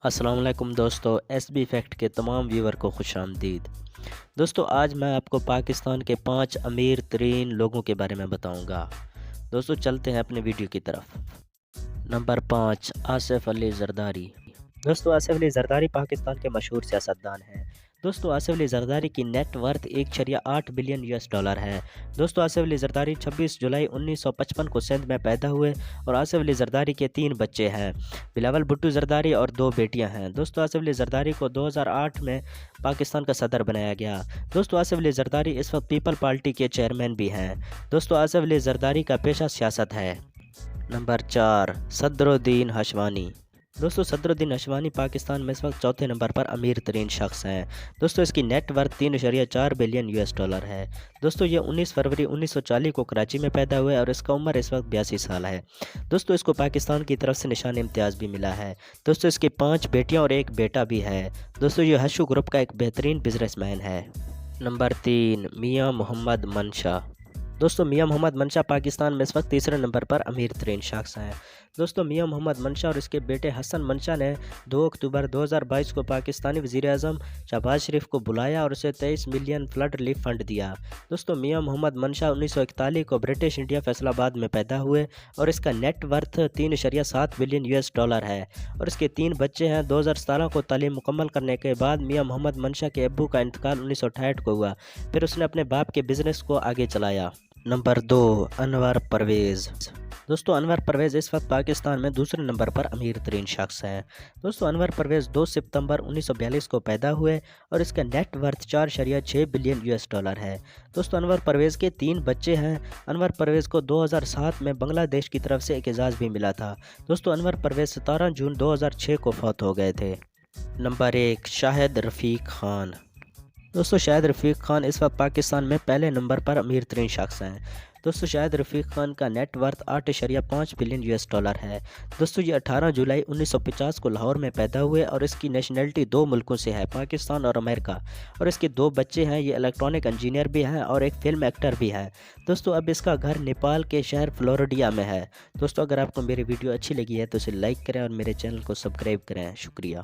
السلام علیکم دوستو، ایس بی فیکٹ کے تمام ویور کو خوش آمدید۔ دوستو آج میں آپ کو پاکستان کے 5 امیر ترین لوگوں کے بارے میں بتاؤں گا۔ دوستو چلتے ہیں اپنے ویڈیو کی طرف۔ نمبر 5، آصف علی زرداری۔ دوستو آصف علی زرداری پاکستان کے مشہور سیاستدان ہیں۔ دوستو آصف علی زرداری کی net worth 1.8 billion US dollar ہے۔ دوستو آصف علی زرداری 26 جولائی 1955 کو سندھ میں پیدا ہوئے اور آصف علی زرداری کے 3 بچے ہیں، بلاول بھٹو زرداری اور 2 بیٹیاں ہیں۔ دوستو آصف علی زرداری کو 2008 میں پاکستان کا صدر بنایا گیا۔ دوستو آصف علی زرداری اس وقت پیپل پارٹی کے چیئرمین بھی ہیں۔ دوستو آصف علی زرداری کا پیشہ سیاست ہے۔ نمبر 4، صدر الدین ہشوانی۔ دوستو صدر الدین ہشوانی پاکستان میں اس وقت چوتھے نمبر پر امیر ترین شخص ہیں۔ دوستو اس کی net worth 3.4 billion US dollar ہے۔ دوستو یہ 19 فروری 1940 کو کراچی میں پیدا ہوئے اور اس کا عمر اس وقت 82 سال ہے۔ دوستو اس کو پاکستان کی طرف سے نشان امتیاز بھی ملا ہے۔ دوستو اس کی 5 بیٹیاں اور 1 بیٹا بھی ہے۔ دوستو یہ ہشو گروپ کا ایک بہترین بزنس مین ہے۔ نمبر 3، میاں محمد منشا۔ دوستو میاں محمد منشا پاکستان میں اس وقت تیسرے نمبر پر امیر ترین شخص ہیں۔ دوستو میاں محمد منشا اور اس کے بیٹے حسن منشا نے 2 اکتوبر 2022 کو پاکستانی وزیر اعظم شہباز شریف کو بلایا اور اسے 23 ملین فلڈ ریلیف فنڈ دیا۔ دوستو میاں محمد منشا 1941 کو برٹش انڈیا فیصل آباد میں پیدا ہوئے اور اس کا net worth 3.7 billion US dollar ہے اور اس کے 3 بچے ہیں۔ 2017 کو تعلیم مکمل کرنے کے بعد میاں محمد منشا کے ابو کا انتقال 1968 کو ہوا، پھر اس نے اپنے باپ کے بزنس کو آگے چلایا۔ نمبر 2، انور پرویز۔ دوستو انور پرویز اس وقت پاکستان میں دوسرے نمبر پر امیر ترین شخص ہیں۔ دوستو انور پرویز 2 ستمبر 1942 کو پیدا ہوئے اور اس کا net worth 4.6 billion US dollar ہے۔ دوستو انور پرویز کے 3 بچے ہیں۔ انور پرویز کو 2007 میں بنگلہ دیش کی طرف سے ایک اعزاز بھی ملا تھا۔ دوستو انور پرویز 17 جون 2006 کو فوت ہو گئے تھے۔ نمبر 1، شاہد رفیق خان۔ دوستو شاہد رفیق خان اس وقت پاکستان میں پہلے نمبر پر امیر ترین شخص ہیں۔ دوستو شاہد رفیق خان کا net worth 8.5 billion US dollar ہے۔ دوستو یہ 18 جولائی 1950 کو لاہور میں پیدا ہوئے اور اس کی نیشنلٹی 2 ملکوں سے ہے، پاکستان اور امریکہ، اور اس کے 2 بچے ہیں۔ یہ الیکٹرانک انجینئر بھی ہیں اور ایک فلم ایکٹر بھی ہے۔ دوستو اب اس کا گھر نیپال کے شہر فلوریڈا میں ہے۔ دوستو اگر آپ کو میری ویڈیو اچھی لگی ہے تو اسے لائک کریں اور میرے چینل کو سبسکرائب کریں۔ شکریہ۔